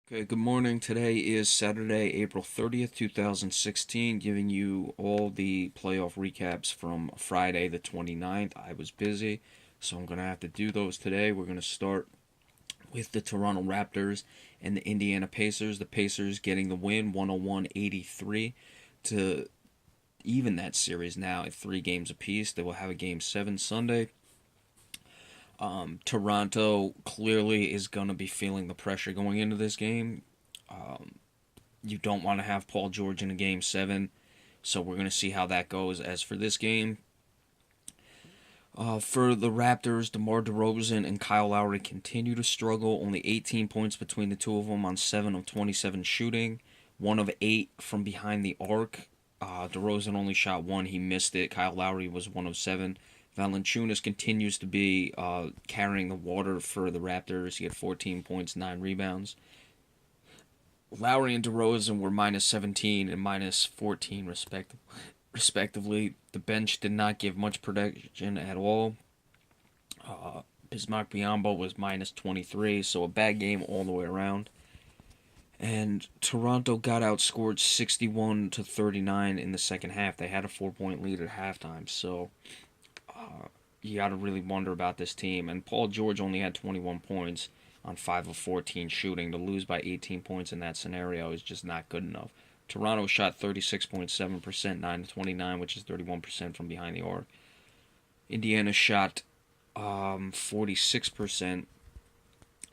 Okay, good morning. Today is Saturday, April 30th, 2016, giving you all the playoff recaps from Friday the 29th. I was busy, so I'm going to have to do those today. We're going to start with the Toronto Raptors and the Indiana Pacers. The Pacers getting the win 101-83 to even that series now at 3 games apiece. They will have a game 7 Sunday. Toronto clearly is going to be feeling the pressure going into this game. You don't want to have Paul George in a game 7, so we're going to see how that goes. As for this game, for the Raptors, DeMar DeRozan and Kyle Lowry continue to struggle. Only 18 points between the two of them on 7 of 27 shooting, 1 of 8 from behind the arc. DeRozan only shot 1, he missed it. Kyle Lowry was 1 of 7. Valanciunas continues to be carrying the water for the Raptors. He had 14 points, 9 rebounds. Lowry and DeRozan were minus 17 and minus 14, respectively. The bench did not give much production at all. Bismack Biyombo was minus 23, so a bad game all the way around. And Toronto got outscored 61-39 in the second half. They had a 4-point lead at halftime, so you got to really wonder about this team. And Paul George only had 21 points on 5 of 14 shooting. To lose by 18 points in that scenario is just not good enough. Toronto shot 36.7%, 9 of 29, which is 31% from behind the arc. Indiana shot 46%,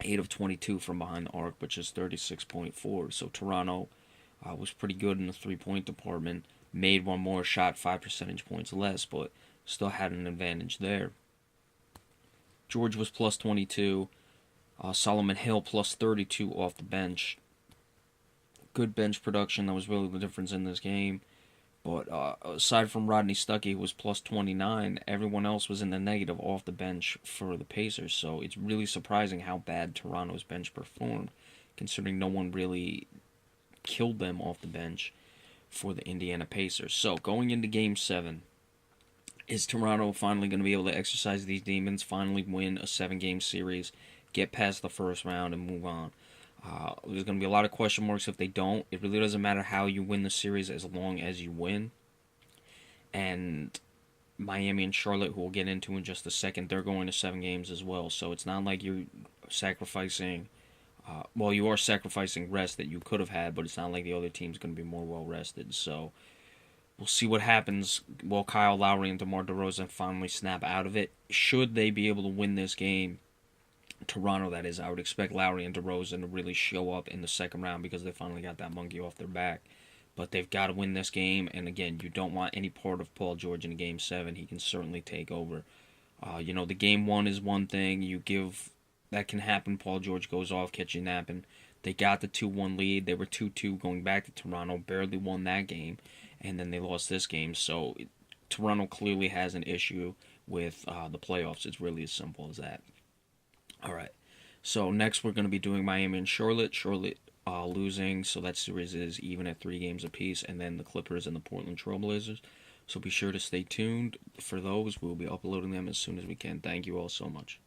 8 of 22 from behind the arc, which is 36.4. So Toronto was pretty good in the three-point department. Made one more shot, 5 percentage points less, but still had an advantage there. George was plus 22. Solomon Hill plus 32 off the bench. Good bench production. That was really the difference in this game. But aside from Rodney Stuckey, who was plus 29, everyone else was in the negative off the bench for the Pacers. So it's really surprising how bad Toronto's bench performed, considering no one really killed them off the bench for the Indiana Pacers. So going into Game 7, is Toronto finally going to be able to exercise these demons, finally win a 7-game series, get past the first round, and move on? There's going to be a lot of question marks if they don't. It really doesn't matter how you win the series as long as you win. And Miami and Charlotte, who we'll get into in just a second, they're going to 7 games as well. So it's not like you're sacrificing... well, you are sacrificing rest that you could have had, but it's not like the other team's going to be more well-rested. So we'll see what happens. Will Kyle Lowry and DeMar DeRozan finally snap out of it? Should they be able to win this game, Toronto that is, I would expect Lowry and DeRozan to really show up in the second round because they finally got that monkey off their back. But they've got to win this game, and again, you don't want any part of Paul George in Game 7. He can certainly take over. The Game 1 is one thing. That can happen. Paul George goes off, catch you napping. They got the 2-1 lead. They were 2-2 going back to Toronto, barely won that game, and then they lost this game. So Toronto clearly has an issue with the playoffs. It's really as simple as that. All right. So next we're going to be doing Miami and Charlotte. Charlotte losing, so that series is even at 3 games apiece, and then the Clippers and the Portland Trailblazers. So be sure to stay tuned for those. We'll be uploading them as soon as we can. Thank you all so much.